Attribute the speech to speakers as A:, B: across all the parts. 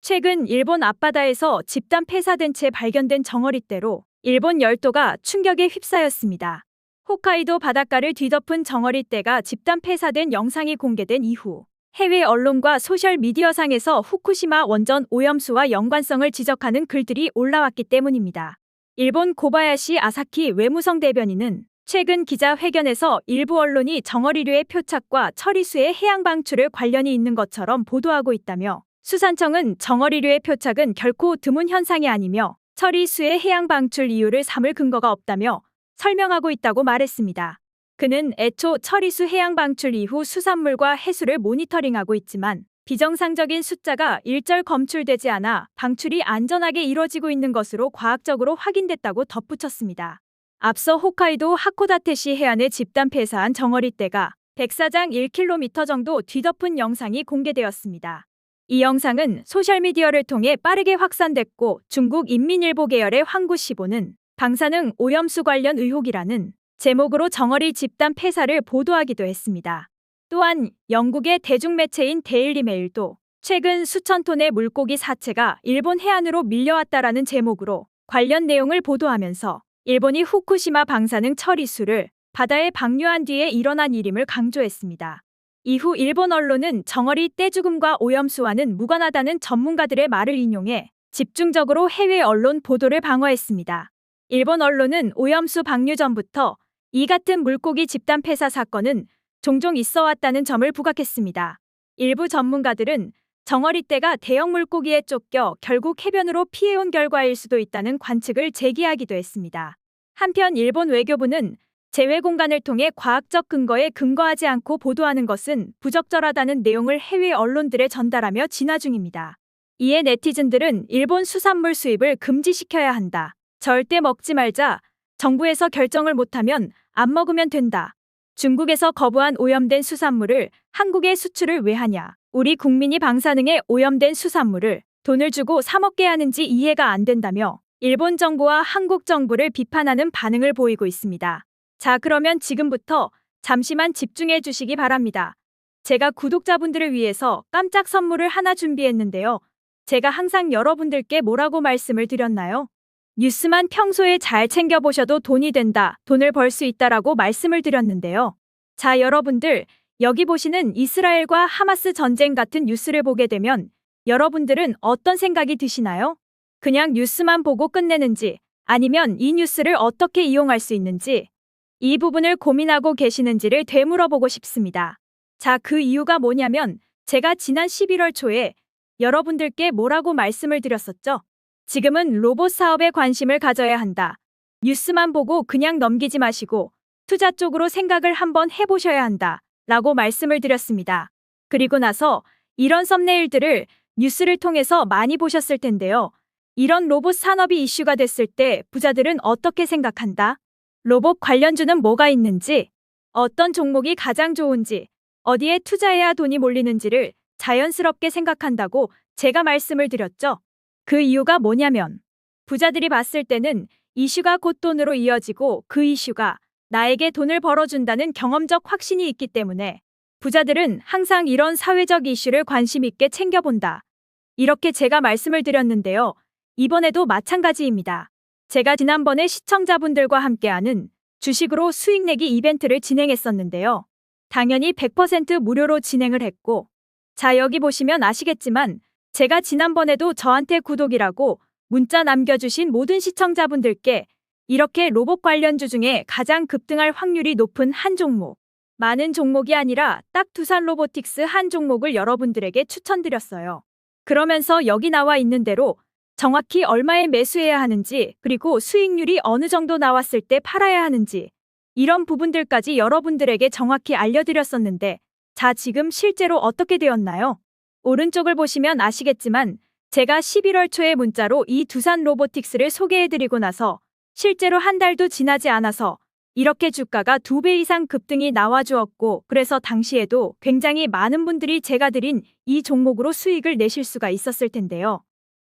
A: 최근 일본 앞바다에서 집단 폐사된 채 발견된 정어리떼로 일본 열도가 충격에 휩싸였습니다. 홋카이도 바닷가를 뒤덮은 정어리떼가 집단 폐사된 영상이 공개된 이후 해외 언론과 소셜미디어상에서 후쿠시마 원전 오염수와 연관성을 지적하는 글들이 올라왔기 때문입니다. 일본 고바야시 아사키 외무성 대변인은 최근 기자회견에서 일부 언론이 정어리류의 표착과 처리수의 해양 방출을 관련이 있는 것처럼 보도하고 있다며 수산청은 정어리류의 표착은 결코 드문 현상이 아니며 처리수의 해양 방출 이유를 삼을 근거가 없다며 설명하고 있다고 말했습니다. 그는 애초 처리수 해양 방출 이후 수산물과 해수를 모니터링하고 있지만 비정상적인 숫자가 일절 검출되지 않아 방출이 안전하게 이뤄지고 있는 것으로 과학적으로 확인됐다고 덧붙였습니다. 앞서 홋카이도 하코다테시 해안에 집단 폐사한 정어리떼가 백사장 1km 정도 뒤덮은 영상이 공개되었습니다. 이 영상은 소셜미디어를 통해 빠르게 확산됐고 중국 인민일보 계열의 황구시보는 방사능 오염수 관련 의혹이라는 제목으로 정어리 집단 폐사를 보도하기도 했습니다. 또한 영국의 대중매체인 데일리메일도 최근 수천 톤의 물고기 사체가 일본 해안으로 밀려왔다라는 제목으로 관련 내용을 보도하면서 일본이 후쿠시마 방사능 처리수를 바다에 방류한 뒤에 일어난 일임을 강조했습니다. 이후 일본 언론은 정어리 떼죽음과 오염수와는 무관하다는 전문가들의 말을 인용해 집중적으로 해외 언론 보도를 방어했습니다. 일본 언론은 오염수 방류 전부터 이 같은 물고기 집단 폐사 사건은 종종 있어왔다는 점을 부각했습니다. 일부 전문가들은 정어리떼가 대형 물고기에 쫓겨 결국 해변으로 피해온 결과일 수도 있다는 관측을 제기하기도 했습니다. 한편 일본 외교부는 제외 공간을 통해 과학적 근거에 근거하지 않고 보도하는 것은 부적절하다는 내용을 해외 언론들에 전달하며 진화 중입니다. 이에 네티즌들은 일본 수산물 수입을 금지시켜야 한다. 절대 먹지 말자. 정부에서 결정을 못하면 안 먹으면 된다. 중국에서 거부한 오염된 수산물을 한국에 수출을 왜 하냐. 우리 국민이 방사능에 오염된 수산물을 돈을 주고 사 먹게 하는지 이해가 안 된다며 일본 정부와 한국 정부를 비판하는 반응을 보이고 있습니다. 자, 그러면 지금부터 잠시만 집중해 주시기 바랍니다. 제가 구독자분들을 위해서 깜짝 선물을 하나 준비했는데요. 제가 항상 여러분들께 뭐라고 말씀을 드렸나요? 뉴스만 평소에 잘 챙겨보셔도 돈이 된다, 돈을 벌 수 있다라고 말씀을 드렸는데요. 자, 여러분들, 여기 보시는 이스라엘과 하마스 전쟁 같은 뉴스를 보게 되면 여러분들은 어떤 생각이 드시나요? 그냥 뉴스만 보고 끝내는지 아니면 이 뉴스를 어떻게 이용할 수 있는지 이 부분을 고민하고 계시는지를 되물어보고 싶습니다. 자, 그 이유가 뭐냐면 제가 지난 11월 초에 여러분들께 뭐라고 말씀을 드렸었죠? 지금은 로봇 사업에 관심을 가져야 한다. 뉴스만 보고 그냥 넘기지 마시고 투자 쪽으로 생각을 한번 해보셔야 한다. 라고 말씀을 드렸습니다. 그리고 나서 이런 썸네일들을 뉴스를 통해서 많이 보셨을 텐데요. 이런 로봇 산업이 이슈가 됐을 때 부자들은 어떻게 생각한다? 로봇 관련주는 뭐가 있는지, 어떤 종목이 가장 좋은지, 어디에 투자해야 돈이 몰리는지를 자연스럽게 생각한다고 제가 말씀을 드렸죠. 그 이유가 뭐냐면 부자들이 봤을 때는 이슈가 곧 돈으로 이어지고 그 이슈가 나에게 돈을 벌어준다는 경험적 확신이 있기 때문에 부자들은 항상 이런 사회적 이슈를 관심 있게 챙겨본다. 이렇게 제가 말씀을 드렸는데요. 이번에도 마찬가지입니다. 제가 지난번에 시청자분들과 함께하는 주식으로 수익 내기 이벤트를 진행했었는데요. 당연히 100% 무료로 진행을 했고, 자, 여기 보시면 아시겠지만 제가 지난번에도 저한테 구독이라고 문자 남겨주신 모든 시청자분들께 이렇게 로봇 관련주 중에 가장 급등할 확률이 높은 한 종목, 많은 종목이 아니라 딱 두산 로보틱스 한 종목을 여러분들에게 추천드렸어요. 그러면서 여기 나와 있는 대로 정확히 얼마에 매수해야 하는지, 그리고 수익률이 어느 정도 나왔을 때 팔아야 하는지 이런 부분들까지 여러분들에게 정확히 알려드렸었는데, 자, 지금 실제로 어떻게 되었나요? 오른쪽을 보시면 아시겠지만 제가 11월 초에 문자로 이 두산 로보틱스를 소개해드리고 나서 실제로 한 달도 지나지 않아서 이렇게 주가가 2배 이상 급등이 나와주었고, 그래서 당시에도 굉장히 많은 분들이 제가 드린 이 종목으로 수익을 내실 수가 있었을 텐데요.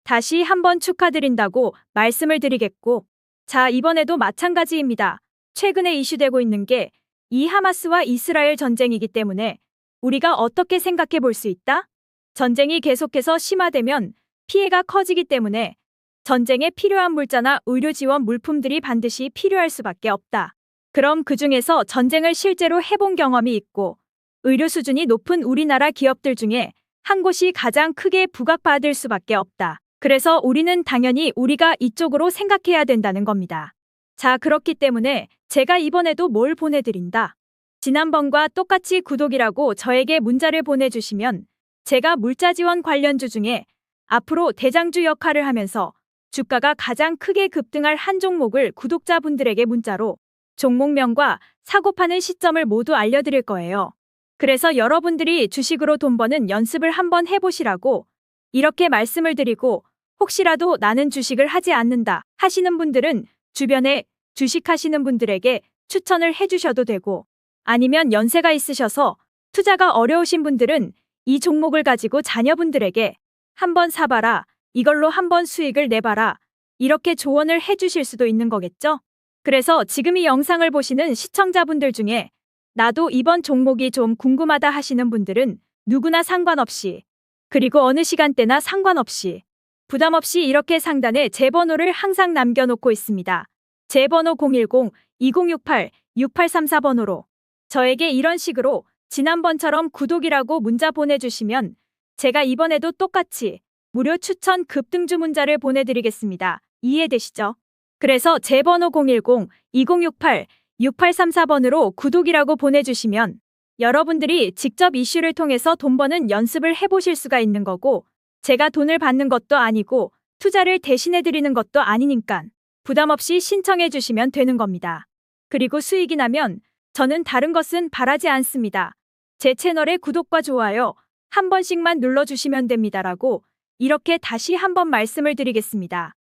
A: 다시 한번 축하드린다고 말씀을 드리겠고, 자, 이번에도 마찬가지입니다. 최근에 이슈되고 있는 게 이 하마스와 이스라엘 전쟁이기 때문에 우리가 어떻게 생각해 볼 수 있다? 전쟁이 계속해서 심화되면 피해가 커지기 때문에 전쟁에 필요한 물자나 의료 지원 물품들이 반드시 필요할 수밖에 없다. 그럼 그중에서 전쟁을 실제로 해본 경험이 있고 의료 수준이 높은 우리나라 기업들 중에 한 곳이 가장 크게 부각받을 수밖에 없다. 그래서 우리는 당연히 우리가 이쪽으로 생각해야 된다는 겁니다. 자, 그렇기 때문에 제가 이번에도 뭘 보내드린다. 지난번과 똑같이 구독이라고 저에게 문자를 보내주시면 제가 물자 지원 관련주 중에 앞으로 대장주 역할을 하면서 주가가 가장 크게 급등할 한 종목을 구독자분들에게 문자로 종목명과 사고 파는 시점을 모두 알려드릴 거예요. 그래서 여러분들이 주식으로 돈 버는 연습을 한번 해보시라고 이렇게 말씀을 드리고, 혹시라도 나는 주식을 하지 않는다 하시는 분들은 주변에 주식하시는 분들에게 추천을 해주셔도 되고, 아니면 연세가 있으셔서 투자가 어려우신 분들은 이 종목을 가지고 자녀분들에게 한번 사봐라, 이걸로 한번 수익을 내봐라, 이렇게 조언을 해주실 수도 있는 거겠죠? 그래서 지금 이 영상을 보시는 시청자분들 중에 나도 이번 종목이 좀 궁금하다 하시는 분들은 누구나 상관없이, 그리고 어느 시간대나 상관없이 부담 없이 이렇게 상단에 제 번호를 항상 남겨놓고 있습니다. 제 번호 010-2068-6834번호로 저에게 이런 식으로 지난번처럼 구독이라고 문자 보내주시면 제가 이번에도 똑같이 무료 추천 급등주 문자를 보내드리겠습니다. 이해되시죠? 그래서 제 번호 010-2068-6834번으로 구독이라고 보내주시면 여러분들이 직접 이슈를 통해서 돈 버는 연습을 해보실 수가 있는 거고, 제가 돈을 받는 것도 아니고 투자를 대신해드리는 것도 아니니까 부담 없이 신청해 주시면 되는 겁니다. 그리고 수익이 나면 저는 다른 것은 바라지 않습니다. 제 채널의 구독과 좋아요 한 번씩만 눌러주시면 됩니다라고 이렇게 다시 한번 말씀을 드리겠습니다.